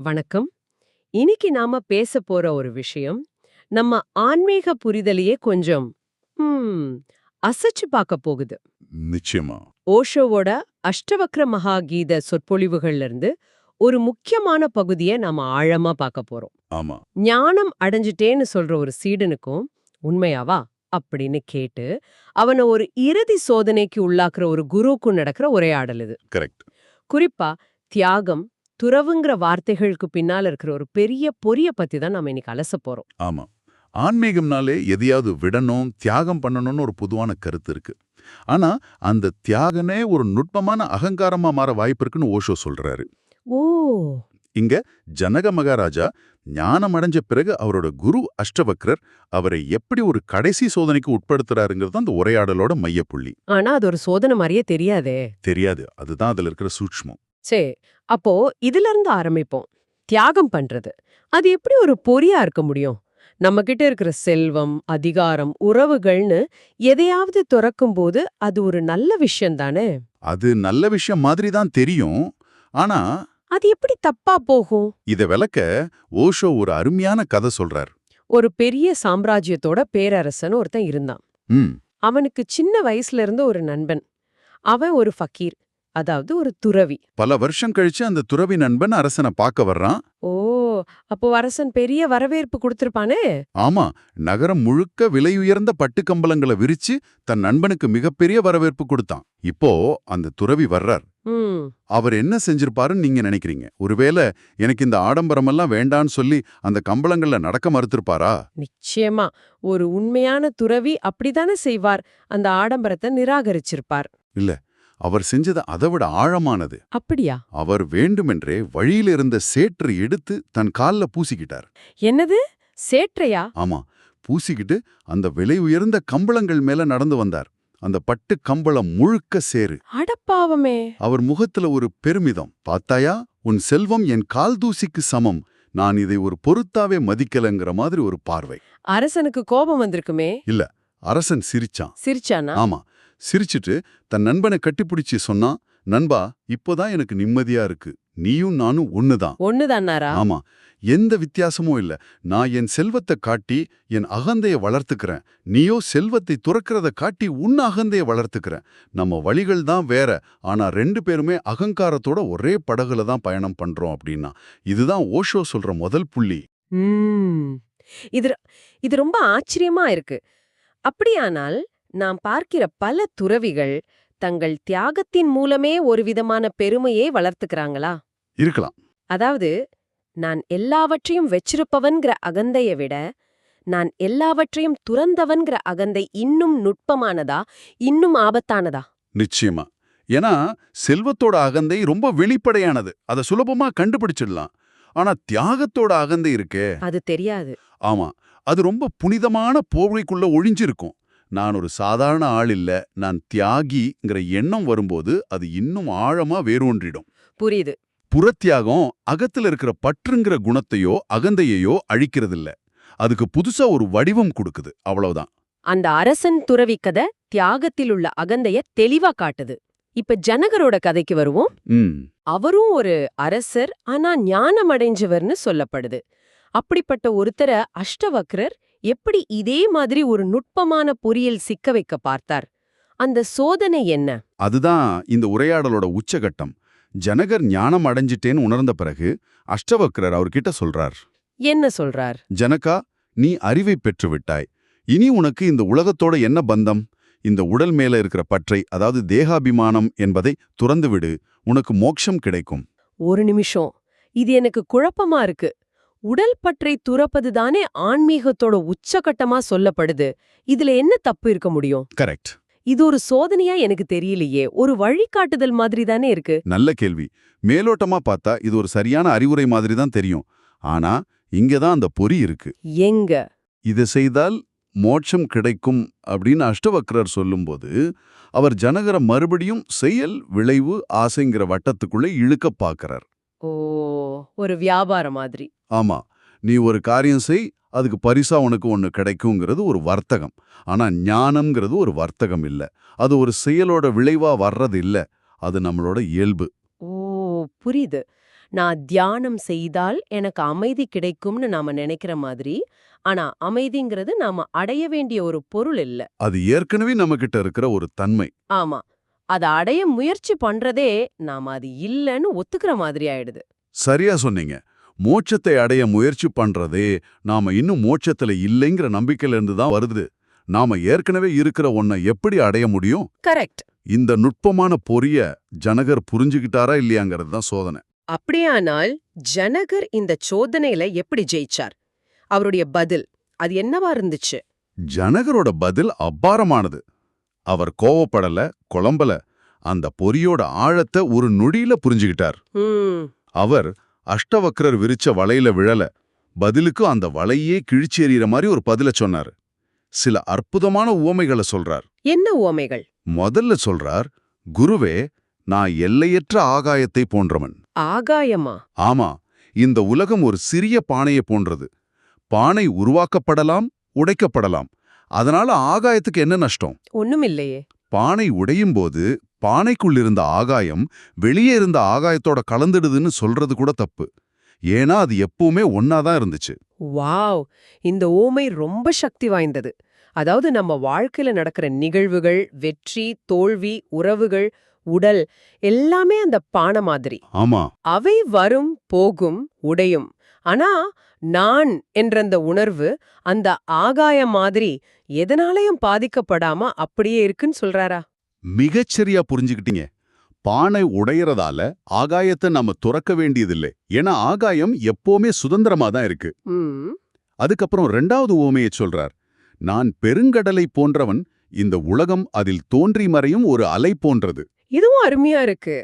வணக்கம். இன்னைக்கு நாம பேச போற ஒரு விஷயம், நம்ம ஆன்மீக புரிதலையே கொஞ்சம் ம், அசைச்சு பார்க்க போகுது. நிச்சயமா. ஓஷோவோட அஷ்டவக்ர மகா கீத சொற்பொழிவுகள்ல இருந்து ஒரு முக்கியமான பகுதியை நாம ஆழமா பார்க்க போறோம். ஆமா. ஞானம் அடைஞ்சிட்டேன்னு சொல்ற ஒரு சீடனுக்கும் உண்மையாவா அப்படின்னு கேட்டு அவனை ஒரு இறுதி சோதனைக்கு உள்ளாக்குற ஒரு குருவுக்கும் நடக்கிற உரையாடல் இது. கரெக்ட். குறிப்பா தியாகம், துறவுங்கிற வார்த்தைகளுக்கு பின்னால இருக்கிற ஒரு பெரிய பொரிய பத்தி தான் நாம இன்னைக்கு அலச போறோம். ஆமா. ஆன்மீகம்னாலே எதையாவது விடணும், தியாகம் பண்ணணும்னு ஒரு பொதுவான கருத்து இருக்கு. ஆனா, அந்த தியாகனே ஒரு நுட்பமான அகங்காரமா மாற வாய்ப்பு இருக்குன்னு ஓஷோ சொல்றாரு. ஓ. இங்க ஜனக மகாராஜா ஞானம் அடைஞ்ச பிறகு அவரோட குரு அஷ்டவக்ரர் அவரை எப்படி ஒரு கடைசி சோதனைக்கு உட்படுத்துறாருங்கிறது அந்த உரையாடலோட மையப்புள்ளி. ஆனா அது ஒரு சோதனை மாதிரியே தெரியாதே. தெரியாது. அதுதான் அதுல இருக்கிற சூட்சுமம். சே, அப்போ இதுல இருந்து ஆரம்பிப்போம். தியாகம் பண்றது அது எப்படி ஒரு பொறியா இருக்க முடியும்? நம்ம கிட்ட இருக்கிற செல்வம், அதிகாரம், உறவுகள்னு எதையாவது துறக்கும் போது அது ஒரு நல்ல விஷயம் தானே? அது நல்ல விஷயம் மாதிரி தான் தெரியும். ஆனா, அது எப்படி தப்பா போகும்? இத விளக்க ஓஷோ ஒரு அருமையான கதை சொல்றார். ஒரு பெரிய சாம்ராஜ்யத்தோட பேரரசன் ஒருத்தன் இருந்தான். ம். அவனுக்கு சின்ன வயசுல இருந்து ஒரு நண்பன். அவன் ஒரு ஃபக்கீர், அதாவது ஒரு துறவி. பல வருஷம் கழிச்சு அந்த துறவி நண்பன் அரசனை பார்க்க வர்றான். ஓ, அப்போ அரசன் பெரிய வரவேற்பு கொடுத்திருப்பானே. ஆமா, நகரம் முழுக்க விலையுயர்ந்த பட்டுக்கம்பளங்களை விரிச்சு தன் நண்பனுக்கு மிகப்பெரிய வரவேற்பு கொடுத்தான். இப்போ அந்த துறவி வர்றார். ம். அவர் என்ன செஞ்சிருப்பாருன்னு நீங்க நினைக்கிறீங்க? ஒருவேளை எனக்கு இந்த ஆடம்பரமெல்லாம் வேண்டான்னு சொல்லி அந்த கம்பளங்கள்ல நடக்க மறுத்திருப்பாரா? நிச்சயமா ஒரு உண்மையான துறவி அப்படித்தானே செய்வார். அந்த ஆடம்பரத்தை நிராகரிச்சிருப்பார். இல்ல, அவர் செஞ்சது அதைவிட ஆழமானது. அப்படியா? அவர் வேண்டுமென்றே வழியில இருந்த சேற்றை எடுத்து தன் கால்ல பூசிக்கிட்டார். என்னது, சேற்றையா? ஆமா, பூசிக்கிட்டு அந்த விலை உயர்ந்த கம்பளங்கள் மேல நடந்து வந்தார். அந்த பட்டு கம்பளம் முழுக்க சேரு. அடப்பாவமே. அவர் முகத்துல ஒரு பெருமிதம். பார்த்தாயா, உன் செல்வம் என் கால் தூசிக்கு சமம். நான் இதை ஒரு பொருட்டாவே மதிக்கலங்கிற மாதிரி ஒரு பார்வை. அரசனுக்கு கோபம் வந்திருக்குமே. இல்ல, அரசன் சிரிச்சான். சிரிச்சானா? ஆமா, சிரிச்சிட்டு தன் நண்பனை கட்டிப்பிடிச்சு சொன்னான், நண்பா, இப்போதான் எனக்கு நிம்மதியா இருக்கு. நீயும் நானும் ஒண்ணுதான். ஒண்ணுதானாரா? ஆமா, எந்த வித்தியாசமும் இல்ல. நான் என் செல்வத்தை காட்டி என் அகந்தைய வளர்த்துக்கிறேன். நீயோ செல்வத்தை துறக்கிறத காட்டி உன் அகந்தைய வளர்த்துக்கிறேன். நம்ம வழிகள் தான் வேற, ஆனா ரெண்டு பேருமே அகங்காரத்தோட ஒரே படகுல தான் பயணம் பண்றோம் அப்படின்னா. இதுதான் ஓஷோ சொல்ற முதல் புள்ளி. ம். இது இது ரொம்ப ஆச்சரியமா இருக்கு. அப்படியானால் நாம் பார்க்கிற பல துறவிகள் தங்கள் தியாகத்தின் மூலமே ஒரு விதமான பெருமையை வளர்த்துக்கிறாங்களா? இருக்கலாம். அதாவது, நான் எல்லாவற்றையும் வெச்சிருப்பவன்கிற அகந்தைய விட நான் எல்லாவற்றையும் துறந்தவன்கிற அகந்தை இன்னும் நுட்பமானதா, இன்னும் ஆபத்தானதா? நிச்சயமா. ஏன்னா செல்வத்தோட அகந்தை ரொம்ப வெளிப்படையானது. அதை சுலபமா கண்டுபிடிச்சிடலாம். ஆனா தியாகத்தோட அகந்தை இருக்கே. அது தெரியாது. ஆமா, அது ரொம்ப புனிதமான போர்வைக்குள்ள ஒழிஞ்சிருக்கும். நான் ஒரு சாதாரண ஆள் இல்ல, நான் தியாகிங்கிற எண்ணம் வரும்போது அது இன்னும் ஆழமா வேரூன்றிடும். புரியுது. புறத்தியாகம் அகத்துல இருக்கிற பற்றுங்கிற குணத்தையோ அகந்தையையோ அழிக்கிறதில்ல. அதுக்கு புதுசா ஒரு வடிவம் கொடுக்குது, அவ்வளவுதான். அந்த அரசன் துறவி கதை தியாகத்தில் உள்ள அகந்தைய தெளிவா காட்டுது. இப்ப ஜனகரோட கதைக்கு வருவோம். ம். அவரும் ஒரு அரசர், ஆனா ஞானம் அடைஞ்சவர்னு சொல்லப்படுது. அப்படிப்பட்ட ஒருத்தர அஷ்டவக்ரர் எப்படி இதே மாதிரி ஒரு நுட்பமான பொறியில் சிக்க வைக்க பார்த்தார்? அந்த சோதனை என்ன? அதுதான் இந்த உரையாடலோட உச்சகட்டம். ஜனகர் ஞானம் அடைஞ்சிட்டேன்னு உணர்ந்த பிறகு அஷ்டவக்ரர் அவர்கிட்ட சொல்றார். என்ன சொல்றார்? ஜனகா, நீ அறிவை பெற்று விட்டாய். இனி உனக்கு இந்த உலகத்தோட என்ன பந்தம்? இந்த உடல் மேல இருக்கிற பற்றை, அதாவது தேகாபிமானம் என்பதை துறந்து விடு. உனக்கு மோட்சம் கிடைக்கும். ஒரு நிமிஷம், இது எனக்கு குழப்பமா இருக்கு. உடல் பற்றை துறப்பதுதானே ஆன்மீகத்தோட உச்சகட்டமா சொல்லப்படுது. இதுல என்ன தப்பு இருக்க முடியும்? கரெக்ட். இது ஒரு சோதனையா எனக்கு தெரியலையே. ஒரு வழிகாட்டுதல் மாதிரி தானே இருக்கு. நல்ல கேள்வி. மேலோட்டமா பார்த்தா இது ஒரு சரியான அறிவுரை மாதிரி தான் தெரியும். ஆனா இங்கதான் அந்த பொறி இருக்கு. எங்க? இதை செய்தால் மோட்சம் கிடைக்கும் அப்படின்னு அஷ்டவக்ரர் சொல்லும்போது அவர் ஜனகரை மறுபடியும் செயல், விளைவு, ஆசைங்கிற வட்டத்துக்குள்ள இழுக்க பார்க்கறார். ஓ, ஒரு வியாபாரம் மாதிரி. ஆமா, நீ ஒரு காரியம் செய், அதுக்கு பரிசா உனக்கு ஒண்ணு கிடைக்குங்கிறது ஒரு வர்த்தகம். ஆனா ஞானம்ங்கிறது ஒரு வர்த்தகம் இல்ல. அது ஒரு செயலோட விளைவா வர்றது இல்ல. அது நம்மளோட இயல்பு. ஓ, புரியுது. நான் தியானம் செய்தால் எனக்கு அமைதி கிடைக்கும்னு நாம நினைக்கிற மாதிரி, ஆனா அமைதிங்கிறது நாம அடைய வேண்டிய ஒரு பொருள் இல்ல. அது ஏற்கனவே நம்மகிட்ட இருக்கிற ஒரு தன்மை. ஆமா. அத அடைய முயற்சி பண்றதே நாம அது இல்லன்னு ஒத்துக்கிற மாதிரி ஆயிடுது. சரியா சொன்னீங்க. மோட்சத்தை அடைய முயற்சி பண்றதே நாம இன்னும் மோட்சத்துல இல்லைங்கிற நம்பிக்கையில இருந்து தான் வருது. நாம ஏற்கனவே இருக்கிற ஒன்ன எப்படி அடைய முடியும்? கரெக்ட். இந்த நுட்பமான பொரிய ஜனகர் புரிஞ்சுகிட்டாரா இல்லையாங்கிறது தான் சோதனை. அப்படியானால் ஜனகர் இந்த சோதனையில எப்படி ஜெயிச்சார்? அவருடைய பதில் அது என்னவா இருந்துச்சு? ஜனகரோட பதில் அபாரமானது. அவர் கோவப்படல, குழம்பல. அந்த பொரியோட ஆழத்தை ஒரு நொடியில புரிஞ்சுகிட்டார். அவர் அஷ்டவக்ரர் விரிச்ச வலையில விழல. பதிலுக்கு அந்த வலையே கிழிச்சு எறிகிற மாதிரி ஒரு பதில சொன்னார். சில அற்புதமான உவமைகளை சொல்றார். என்ன உவமைகள்? முதல்ல சொல்றார், குருவே, நான் எல்லையற்ற ஆகாயத்தை போன்றவன். ஆகாயமா? ஆமா, இந்த உலகம் ஒரு சிறிய பானையை போன்றது. பானை உருவாக்கப்படலாம், உடைக்கப்படலாம். அதனால ஆகாயத்துக்கு என்ன நஷ்டம்? ஒண்ணுமில்லையே. பானை உடையும் போது பானைக்குள் இருந்த ஆகாயம் வெளியே இருந்த ஆகாயத்தோட கலந்துடுதுன்னு சொல்றது கூட தப்பு. ஏன்னா அது எப்பவுமே ஒன்னாதான் இருந்துச்சு. வாவ், இந்த ஓமை ரொம்ப சக்தி வாய்ந்தது. அதாவது நம்ம வாழ்க்கையில நடக்கிற நிகழ்வுகள், வெற்றி, தோல்வி, உறவுகள், உடல் எல்லாமே அந்த பானை மாதிரி. ஆமா, அவை வரும், போகும், உடையும். ஆனா நான் என்ற அந்த உணர்வு அந்த ஆகாயம் மாதிரி எதனாலையும் பாதிக்கப்படாம அப்படியே இருக்குன்னு சொல்றாரா? மிகச்சரியா புரிஞ்சுக்கிட்டீங்க. பானை உடையறதால ஆகாயத்தை நம்ம துறக்க வேண்டியதில்லை. ஏன்னா ஆகாயம் எப்பவுமே சுதந்திரமா தான் இருக்கு. அதுக்கப்புறம் 2வது உவமையை சொல்றார். நான் பெருங்கடலை போன்றவன், இந்த உலகம் அதில் தோன்றி மறையும் ஒரு அலை போன்றது. இதுவும் அருமையா இருக்கு.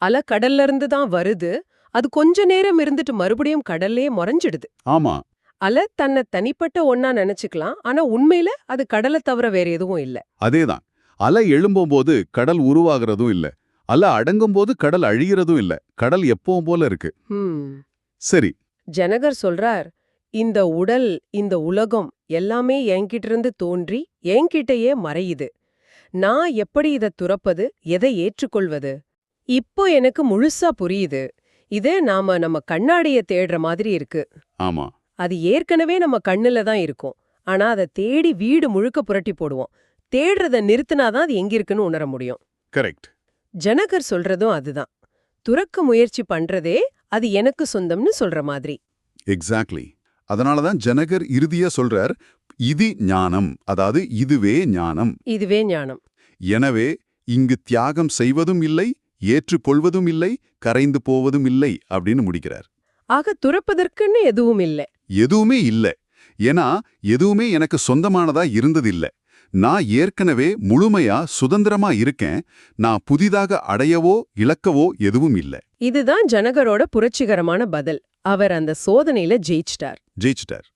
அலை கடல்ல இருந்து தான் வருது. அது கொஞ்ச நேரம் இருந்துட்டு மறுபடியும் கடல்லே மறைஞ்சிடுது. ஆமா, அலை தன்னை தனிப்பட்ட ஒன்னா நினைச்சுக்கலாம். ஆனா உண்மையில அது கடலை தவிர வேற எதுவும் இல்ல. அதேதான். அலை எழும்பும்போது கடல் உருவாகிறதும் இல்ல. அலை அடங்கும்போது கடல் அழிகிறதும் இல்ல. கடல் எப்பவும் போல இருக்கு. சரி, ஜனகர் சொல்றார், இந்த உடல், இந்த உலகம் எல்லாமே என்கிட்ட இருந்து தோன்றி என்கிட்டயே மறையுது. நான் எப்படி இதை துறப்பது, எதை ஏற்றுக்கொள்வது? இப்போ எனக்கு முழுசா புரியுது. இது நம்ம கண்ணாடிய தேடுற மாதிரி இருக்கு. ஆமா, அது ஏற்கனவே நம்ம கண்ணுல தான் இருக்கும். ஆனா அதை தேடி வீடு முழுக்க புரட்டி போடுவோம். தேடுறத நிறுத்தினாதான் அது எங்க இருக்குன்னு உணர முடியும். கரெக்ட். ஜனகர் சொல்றதும் அதுதான். துறக்க முயற்சி பண்றதே அது எனக்கு சொந்தம்னு சொல்ற மாதிரி. எக்ஸாக்ட்லி. அதனாலதான் ஜனகர் இறுதியா சொல்றார், இது ஞானம், அதாவது இதுவே ஞானம். இதுவே ஞானம். எனவே இங்கு தியாகம் செய்வதும் இல்லை, ஏற்றுக்கொள்வதும் இல்லை, கரைந்து போவதும் இல்லை அப்படின்னு முடிக்கிறார். ஆக துறப்பதற்குன்னு எதுவும் இல்ல. எதுவுமே இல்ல. ஏன்னா எதுவுமே எனக்கு சொந்தமானதா இருந்ததில்ல. நான் ஏற்கனவே முழுமையா சுதந்திரமா இருக்கேன். நான் புதிதாக அடையவோ இழக்கவோ எதுவும் இல்ல. இதுதான் ஜனகரோட புரட்சிகரமான பதில். அவர் அந்த சோதனையில ஜெயிச்சிட்டார்.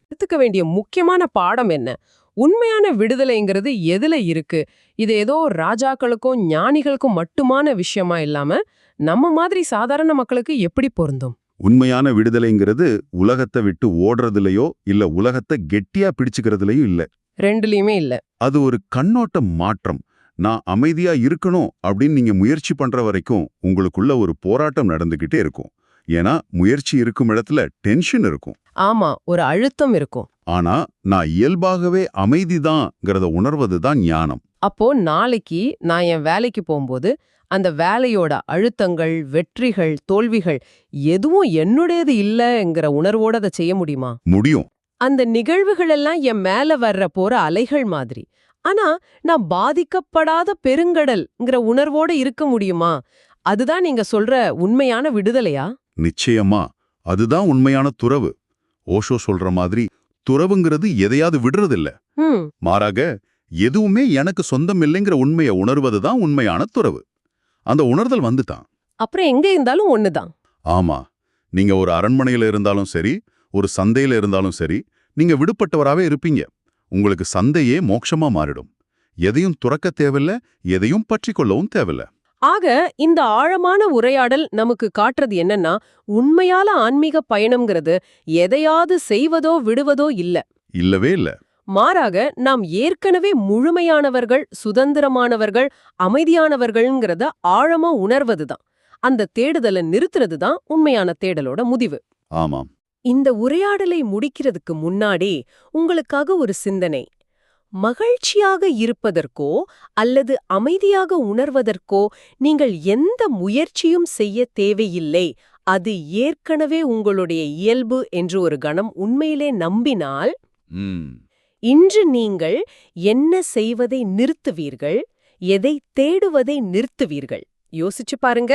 எடுத்துக்க வேண்டிய முக்கியமான பாடம் என்ன? உண்மையான விடுதலைங்கிறது எதுல இருக்கு? இது ஏதோ ராஜாக்களுக்கும் ஞானிகளுக்கும் மட்டுமான விஷயமா இல்லாம நம்ம மாதிரி சாதாரண மக்களுக்கு எப்படி பொருந்தும்? உண்மையான விடுதலைங்கிறது உலகத்தை விட்டு ஓடுறதுலயோ இல்ல உலகத்தை கெட்டியா பிடிச்சுக்கிறதுலயோ இல்ல. ரெண்டுலயுமே இல்ல. அது ஒரு கண்ணோட்ட மாற்றம். நான் அமைதியா இருக்கணும் அப்படின்னு நீங்க முயற்சி பண்ற வரைக்கும் உங்களுக்குள்ள ஒரு போராட்டம் நடந்துகிட்டே இருக்கும். ஏன்னா முயற்சி இருக்கும் இடத்துல டென்ஷன் இருக்கும். ஆமா, ஒரு அழுத்தம் இருக்கும். ஆனா நான் இயல்பாகவே அமைதிதான்ங்கிறத உணர்வதுதான் ஞானம். அப்போ நாளைக்கு நான் என் வேலைக்கு போகும்போது அந்த வேலையோட அழுத்தங்கள், வெற்றிகள், தோல்விகள் எதுவும் என்னுடையது இல்லைங்கிற உணர்வோட அதை செய்ய முடியுமா? முடியும். அந்த நிகழ்வுகள் எல்லாம் என் மேல வர்ற போற அலைகள் மாதிரி. ஆனா நான் பாதிக்கப்படாத பெருங்கடல்ங்கிற உணர்வோட இருக்க முடியுமா? அதுதான் நீங்க சொல்ற உண்மையான விடுதலையா? நிச்சயமா, அதுதான் உண்மையான துறவு. ஓஷோ சொல்ற மாதிரி துறவுங்கிறது எதையாவது விடுறதில்ல. மாறாக எதுவுமே எனக்கு சொந்தம் இல்லைங்கிற உண்மையை உணர்வதுதான் உண்மையான துறவு. அந்த உணர்தல் வந்துட்டான். அப்புறம் எங்க இருந்தாலும் ஒண்ணுதான். ஆமா, நீங்க ஒரு அரண்மனையில இருந்தாலும் சரி, ஒரு சந்தையில இருந்தாலும் சரி, நீங்க விடுபட்டவராவே இருப்பீங்க. உங்களுக்கு சந்தையே மோட்சமா மாறிடும். எதையும் துறக்க தேவையில்ல, எதையும் பற்றி கொள்ளவும் தேவையில்ல. ஆக இந்த ஆழமான உரையாடல் நமக்கு காட்டுறது என்னன்னா, உண்மையால ஆன்மீக பயணம்ங்கிறது எதையாவது செய்வதோ விடுவதோ இல்லவே இல்ல. மாறாக நாம் ஏற்கனவே முழுமையானவர்கள், சுதந்திரமானவர்கள், அமைதியானவர்கள்ங்கிறத ஆழமா உணர்வதுதான். அந்த தேடுதலை நிறுத்துறது தான் உண்மையான தேடலோட முடிவு. ஆமாம். இந்த உரையாடலை முடிக்கிறதுக்கு முன்னாடி உங்களுக்காக ஒரு சிந்தனை. மகிழ்ச்சியாக இருப்பதற்கோ அல்லது அமைதியாக உணர்வதற்கோ நீங்கள் எந்த முயற்சியும் செய்ய தேவையில்லை, அது ஏற்கனவே உங்களுடைய இயல்பு என்று ஒரு கணம் உண்மையிலே நம்பினால், இன்று நீங்கள் என்ன செய்வதை நிறுத்துவீர்கள், எதை தேடுவதை நிறுத்துவீர்கள்? யோசிச்சு பாருங்க.